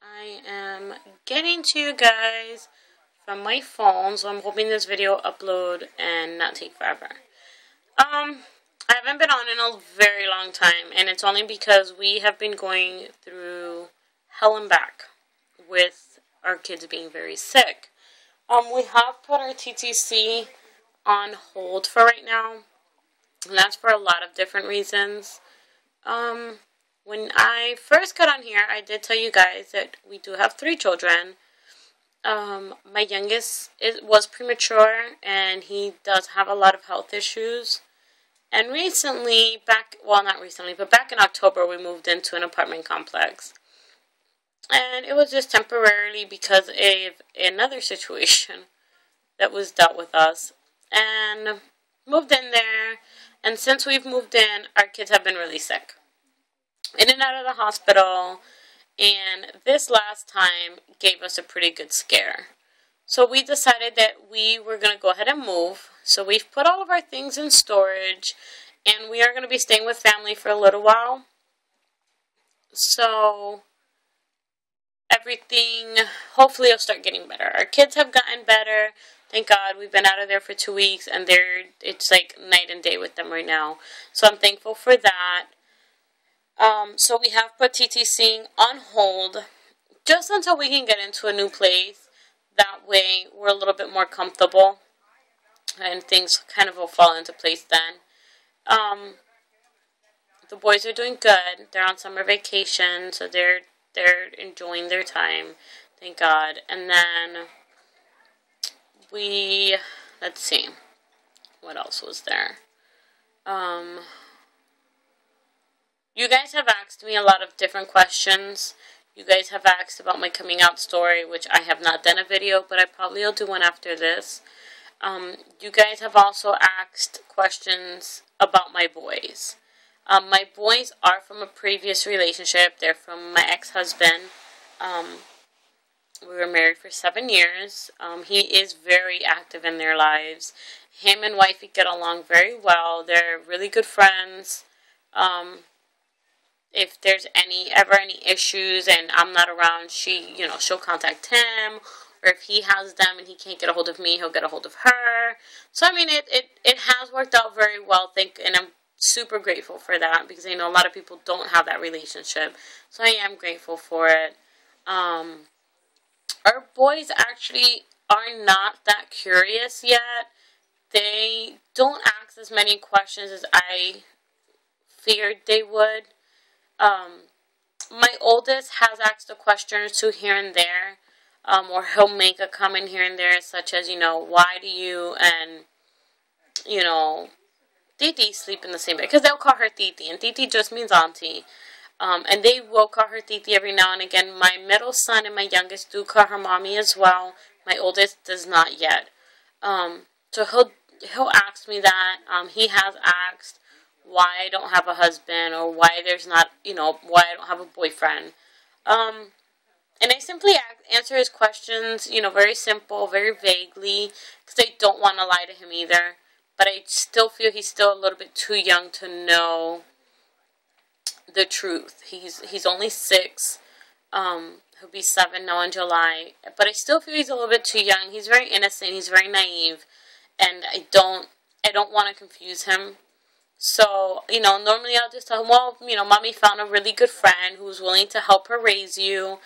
I am getting to you guys from my phone, so I'm hoping this video upload and not take forever. I haven't been on in a very long time, and it's only because we have been going through hell and back with our kids being very sick. We have put our TTC on hold for right now, and that's for a lot of different reasons. When I first got on here, I did tell you guys that we do have 3 children. My youngest was premature, and he does have a lot of health issues. And recently, back in October, we moved into an apartment complex. And it was just temporarily because of another situation that was dealt with us. And moved in there, and since we've moved in, our kids have been really sick. In and out of the hospital, and this last time gave us a pretty good scare. So we decided that we were going to go ahead and move. So we've put all of our things in storage, and we are going to be staying with family for a little while. So everything, hopefully, will start getting better. Our kids have gotten better. Thank God. We've been out of there for 2 weeks, and it's like night and day with them right now. So I'm thankful for that. So we have put TTC on hold just until we can get into a new place. That way we're a little bit more comfortable and things kind of will fall into place then. The boys are doing good. They're on summer vacation, so they're enjoying their time. Thank God. And then let's see. What else was there? You guys have asked me a lot of different questions. You guys have asked about my coming out story, which I have not done a video, but I probably will do one after this. You guys have also asked questions about my boys. My boys are from a previous relationship. They're from my ex-husband. We were married for 7 years. He is very active in their lives. Him and wifey get along very well. They're really good friends. If there's ever any issues and I'm not around, she'll contact him. Or if he has them and he can't get a hold of me, he'll get a hold of her. So, I mean, it has worked out very well, and I'm super grateful for that because I know a lot of people don't have that relationship. So, I am grateful for it. Our boys actually are not that curious yet. They don't ask as many questions as I feared they would. My oldest has asked a question or two here and there, or he'll make a comment here and there, such as, why do you and, Titi sleep in the same bed? Because they'll call her Titi, and Titi just means auntie. And they will call her Titi every now and again. My middle son and my youngest do call her mommy as well. My oldest does not yet. So he'll ask me that. He has asked why I don't have a husband, or why there's not, why I don't have a boyfriend. And I simply answer his questions, very simple, very vaguely, because I don't want to lie to him either. But I still feel he's still a little bit too young to know the truth. He's only 6. He'll be 7 now in July. But I still feel he's a little bit too young. He's very innocent. He's very naive. And I don't want to confuse him. So, normally I'll just tell him, well, mommy found a really good friend who's willing to help her raise you,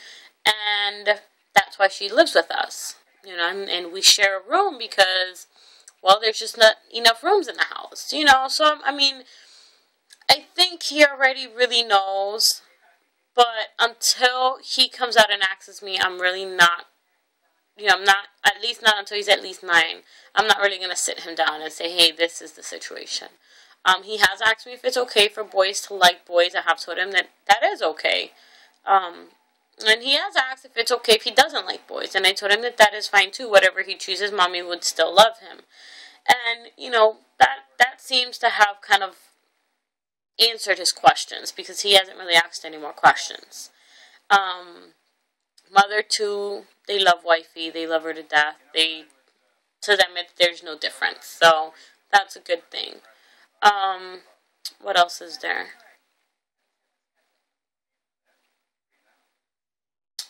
and that's why she lives with us, and we share a room because, well, there's just not enough rooms in the house, so, I think he already really knows, but until he comes out and asks me, I'm really not, at least not until he's at least 9, I'm not really going to sit him down and say, hey, this is the situation. He has asked me if it's okay for boys to like boys. I have told him that is okay. And he has asked if it's okay if he doesn't like boys. And I told him that is fine too. Whatever he chooses, mommy would still love him. And, that seems to have kind of answered his questions because he hasn't really asked any more questions. Mother too, they love wifey. They love her to death. To them, there's no difference. So that's a good thing. What else is there?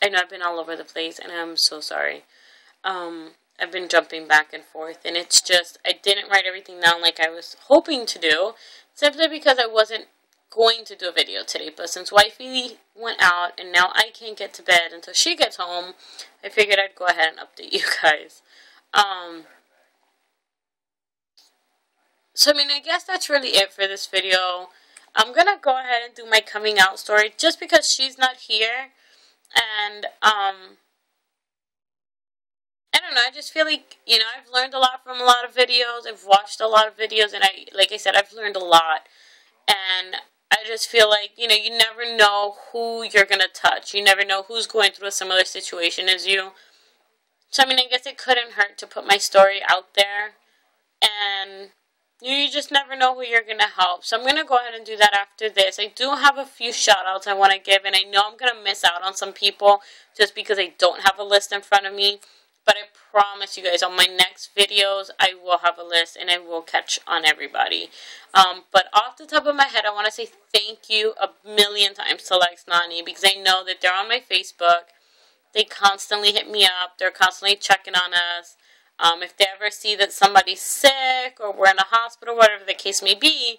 I know I've been all over the place, and I'm so sorry. I've been jumping back and forth, and it's just, I didn't write everything down like I was hoping to do, simply because I wasn't going to do a video today. But since Wifey went out, and now I can't get to bed until she gets home, I figured I'd go ahead and update you guys. So, I mean, I guess that's really it for this video. I'm going to go ahead and do my coming out story just because she's not here. And, I don't know, I just feel like, you know, I've learned a lot from a lot of videos. I've watched a lot of videos, and like I said, I've learned a lot. And I just feel like, you know, you never know who you're going to touch. You never know who's going through a similar situation as you. So, I mean, I guess it couldn't hurt to put my story out there. And you just never know who you're going to help. So I'm going to go ahead and do that after this. I do have a few shout-outs I want to give, and I know I'm going to miss out on some people just because I don't have a list in front of me. But I promise you guys, on my next videos, I will have a list, and I will catch on everybody. But off the top of my head, I want to say thank you a million times to Lex Nani, because I know that they're on my Facebook. They constantly hit me up. They're constantly checking on us. If they ever see that somebody's sick or we're in a hospital, whatever the case may be,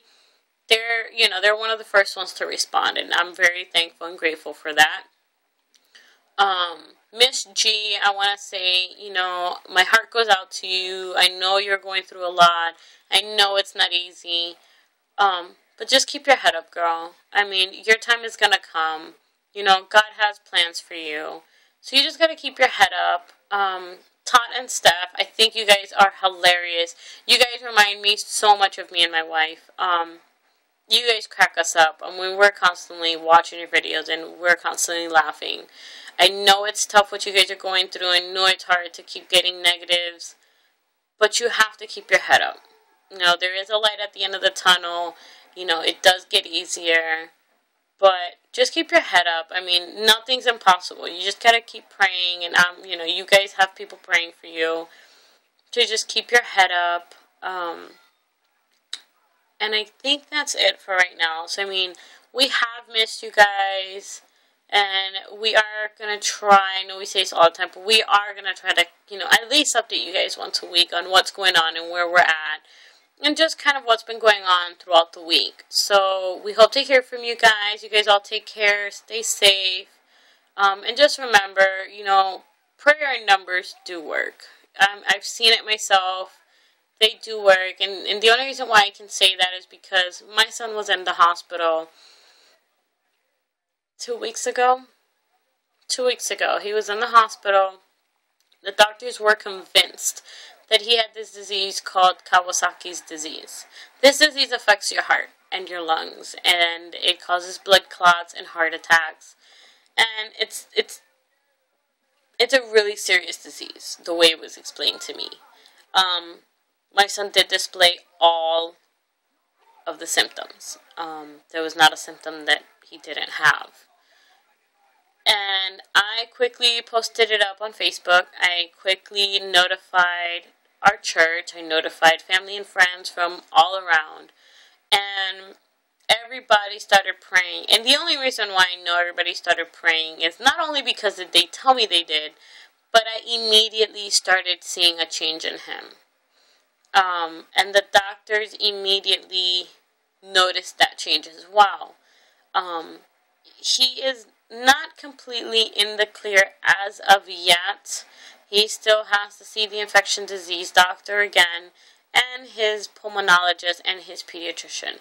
they're one of the first ones to respond, and I'm very thankful and grateful for that. Miss G, I want to say, you know, my heart goes out to you. I know you're going through a lot. I know it's not easy. But just keep your head up, girl. I mean, your time is going to come. You know, God has plans for you. So you just got to keep your head up. Tot and Steph, I think you guys are hilarious. You guys remind me so much of me and my wife. You guys crack us up. I mean, we're constantly watching your videos, and we're constantly laughing. I know it's tough what you guys are going through. I know it's hard to keep getting negatives, but you have to keep your head up. You know, there is a light at the end of the tunnel. You know, it does get easier, but just keep your head up. I mean, nothing's impossible. You just gotta keep praying, and you know, you guys have people praying for you. So just keep your head up. And I think that's it for right now. So, I mean, we have missed you guys. And we are going to try, I know we say this all the time, but we are going to try to, you know, at least update you guys once a week on what's going on and where we're at. And just kind of what's been going on throughout the week. So, we hope to hear from you guys. You guys all take care, stay safe. And just remember, you know, prayer and numbers do work. I've seen it myself. They do work. And the only reason why I can say that is because my son was in the hospital 2 weeks ago. 2 weeks ago, he was in the hospital. The doctors were convinced that he had this disease called Kawasaki's disease. This disease affects your heart and your lungs, and it causes blood clots and heart attacks. And it's a really serious disease, the way it was explained to me. My son did display all of the symptoms. There was not a symptom that he didn't have. And I quickly posted it up on Facebook. I quickly notified our church. I notified family and friends from all around. And everybody started praying. And the only reason why I know everybody started praying is not only because they tell me they did, but I immediately started seeing a change in him. And the doctors immediately noticed that change as well. He is not completely in the clear as of yet. He still has to see the infection disease doctor again, and his pulmonologist and his pediatrician.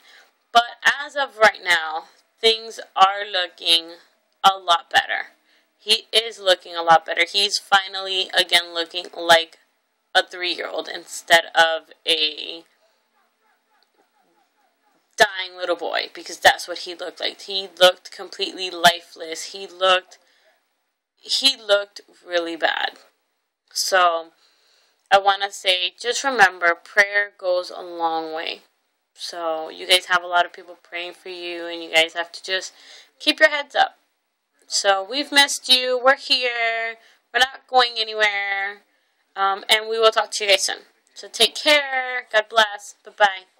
But as of right now, things are looking a lot better. He is looking a lot better. He's finally, again, looking like a 3-year-old instead of a dying little boy, because that's what he looked like. He looked completely lifeless. He looked really bad. So, I want to say, just remember, prayer goes a long way. So, you guys have a lot of people praying for you, and you guys have to just keep your heads up. So, we've missed you. We're here. We're not going anywhere. And we will talk to you guys soon. So, take care. God bless. Bye-bye.